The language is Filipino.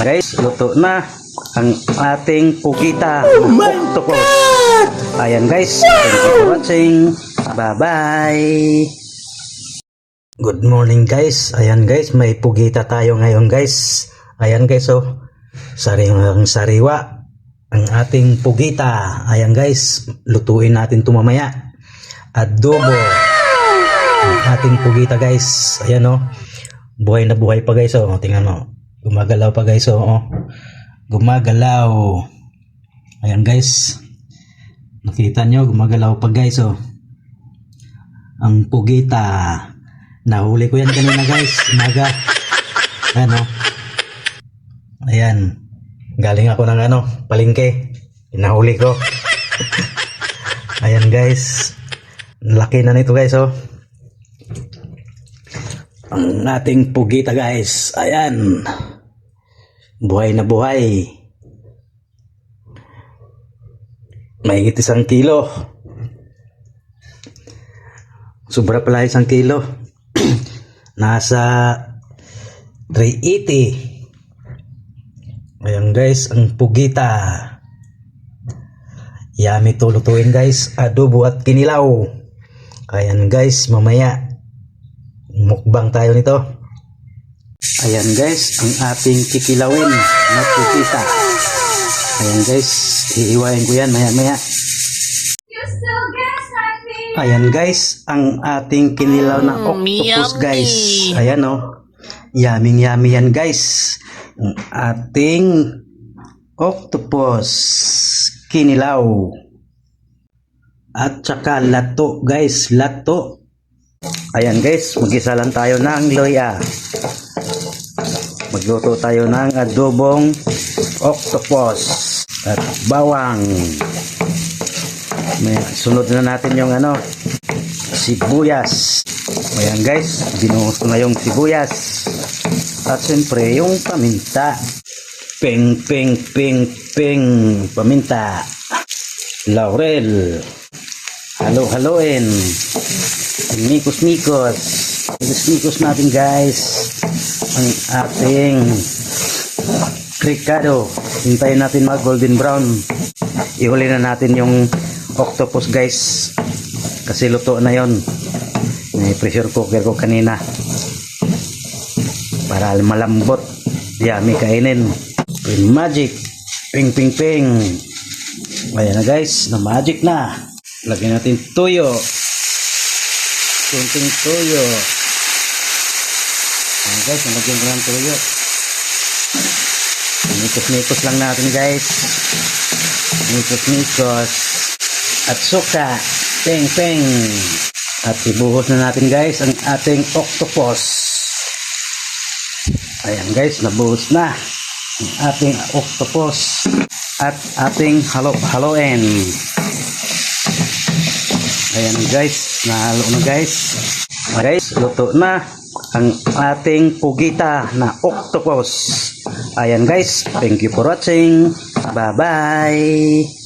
Guys, luto na ang ating pugita. Octopus. Ayan guys, thank you for watching. Bye-bye. Good morning guys. Ayan guys, may pugita tayo ngayon guys. Ayan guys, oh. Sariwang sariwa ang ating pugita. Ayan guys, lutuin natin ito mamaya. Adobo. Ang ating pugita guys. Ayan oh. Buhay na buhay pa guys oh. Tingnan mo. Gumagalaw pa guys oh. Gumagalaw. Ayan guys. Nakita nyo, gumagalaw pa guys oh. Ang pugita. Nahuli ko yan kanina guys. Umaga. Ayan oh. Ayan. Galing ako ng palengke. Nahuli ko. Ayan guys. Laki na nito guys oh. Ang ating pugita guys. Ayan. Buhay na buhay. Mahigit 1 kilo. Sobra pala 1 kilo. Nasa 380. Ayan guys, ang pugita. Yummy to lutuin guys. Adobo at kinilaw. Ayan guys, mamaya mukbang tayo nito. Ayan guys, ang ating kikilawin na pugita. Ayan guys, hihiwain ko yan maya maya. Ayan guys, ang ating kinilaw na octopus guys. Ayan oh. Yummy yummy yan guys. Ang ating octopus kinilaw. At saka lato guys, lato. Ayan guys, mag-isa lang tayo ng loya. Magluto tayo ng adobong octopus at bawang. Sunod na natin yung sibuyas. Ayan guys, binuhos ko na yung sibuyas. At siyempre yung paminta. Ping ping ping ping paminta. Laurel. Halo-haloin. Mikos-mikos. Mikos-mikos natin guys. Ang ating krikado. Hintayin natin mag golden brown. Ihuli na natin yung octopus guys. Kasi luto na yon. May pressure cooker ko kanina. Para malambot. Yummy kainin. Magic. Ping ping ping. Ayan na guys. Na magic na. Lagyan natin tuyo. Kunting tuyo. Ayan guys, nalagyan ko ng tuyo. Mikos-mikos lang natin guys. Mikos-mikos. At suka. Peng-peng. At ibuhos na natin guys ang ating octopus. Ayan guys, nabuhos na ang ating octopus. At ating halo-haloin. Ayan guys, nahalo na guys. Guys, luto na ang ating pugita na octopus. Ayan guys, thank you for watching. Bye bye.